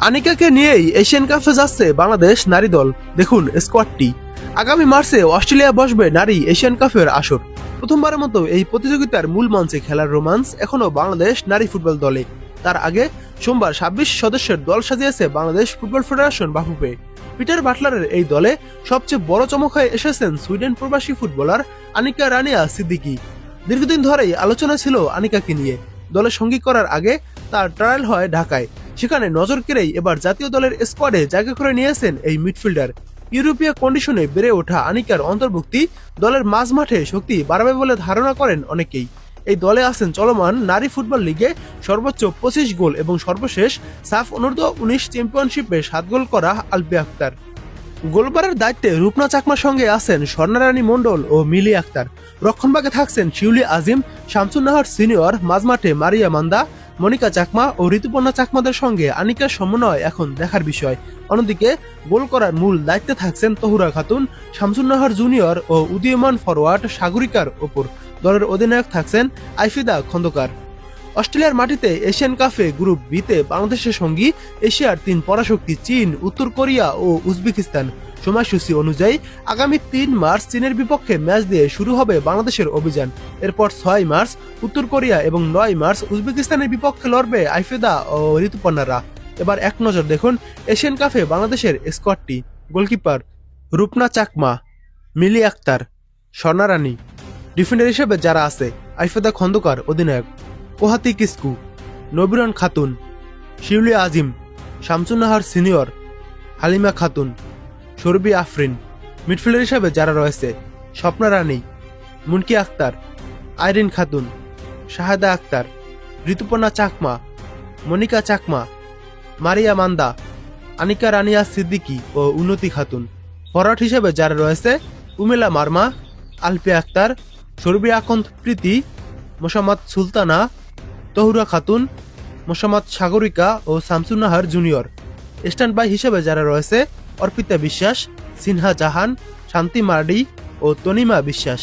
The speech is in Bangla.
আনিকাকে নিয়েই এশিয়ান কাপে যাচ্ছে বাংলাদেশ নারী দল। দেখুন স্কোয়াডটি। আগামী মার্চে অস্ট্রেলিয়া বসবে নারী এশিয়ান কাপের আসর। প্রথমবারের মতো এই প্রতিযোগিতার মূল মঞ্চে খেলার রোমাঞ্চ এখনো বাংলাদেশ নারী ফুটবল দলে। তার আগে সোমবার ২৬ সদস্যের দল সাজিয়েছে Bangladesh football federation Bafufe. Peter বাটলারের এই দলে সবচেয়ে বড় চমক হয়ে এসেছেন সুইডেন প্রবাসী ফুটবলার আনিকা রানিয়া সিদ্দিকি। দীর্ঘদিন ধরেই আলোচনা ছিল আনিকাকে নিয়ে। দলে সঙ্গী করার আগে তার ট্রায়াল হয় ঢাকায়। সেখানে নজর কেড়েই এবার জাতীয় দলের স্কোয়াডে জায়গা করে নিয়েছেন এই মিডফিল্ডার। ইউরোপীয় কন্ডিশনে বেড়ে ওঠা আনিকার অন্তর্ভুক্তি দলের মাঝমাঠে শক্তি বাড়াবে বলে ধারণা করেন অনেকেই। এই দলে আছেন চলমান নারী ফুটবল লিগে সর্বোচ্চ ২৫ গোল এবং সর্বশেষ সাফ অনূর্ধ্ব-১৯ চ্যাম্পিয়নশিপে ৭ গোল করা আলপি আক্তার। গোলবারের দায়িত্বে রূপনা চাকমার সঙ্গে আছেন স্বর্ণারানী মণ্ডল ও মিলি আক্তার। রক্ষণভাগে থাকছেন শিউলি আজিম, শামসুন্নাহার সিনিয়র, মাঝমাঠে মারিয়া মান্দা, মনিকা চাকমা ও ঋতুপর্ণা চাকমাদের সঙ্গে আনিকার সমন্বয় এখন দেখার বিষয়। অন্যদিকে গোল করার মূল দায়িত্বে থাকছেন তহুরা খাতুন, শামসুন্নাহার জুনিয়র ও উদীয়মান ফরওয়ার্ড সাগরিকার ওপর। দলের অধিনায়ক থাকছেন আইফিদা খন্দকার। অস্ট্রেলিয়ার মাটিতে এশিয়ান কাপে গ্রুপ বিতে বাংলাদেশের সঙ্গী এশিয়ার ৩ পরাশক্তি চীন, উত্তর কোরিয়া ও উজবেকিস্তান। সময়সূচি অনুযায়ী আগামী ৩ মার্চ চীনের বিপক্ষে ম্যাচ দিয়ে শুরু হবে বাংলাদেশের অভিযান। এরপর ৬ মার্চ উত্তর কোরিয়া এবং ৯ মার্চ উজবেকিস্তানের বিপক্ষে লড়বে আইফেদা ও ঋতুপর্ণারা। এবার এক নজর দেখুন এশিয়ান কাপে বাংলাদেশের স্কোয়াডটি। গোলকিপার রূপনা চাকমা, মিলি আক্তার, স্বর্ণারানী। ডিফেন্ডার হিসেবে যারা আছে: আইফেদা খন্দকার অধিনায়ক, কোহাতি কিস্কু, নবিরন খাতুন, শিউলি আজিম, শামসুন্নাহার সিনিয়র, হালিমা খাতুন, শরবি আফরিন। মিডফিল্ডার হিসেবে যারা রয়েছে: স্বপ্না রানী, মুনকি আক্তার, আইরিন খাতুন, শাহাদা আক্তার, ঋতুপর্ণা চাকমা, মনিকা চাকমা, মারিয়া মান্দা, আনিকা রানিয়া সিদ্দিকি ও উন্নতি খাতুন। ফরওয়ার্ড হিসেবে যারা রয়েছে: উমেলা মার্মা, আলপি আক্তার, শরবি আকন্দ প্রীতি, মোসাম্মদ সুলতানা, তহুরা খাতুন, মোসাম্মদ সাগরিকা ও শামসুন্নাহার জুনিয়র। স্ট্যান্ড বাই হিসেবে যারা রয়েছে: অর্পিতা বিশ্বাস, সিনহা জাহান, শান্তি মার্ডি ও তনিমা বিশ্বাস।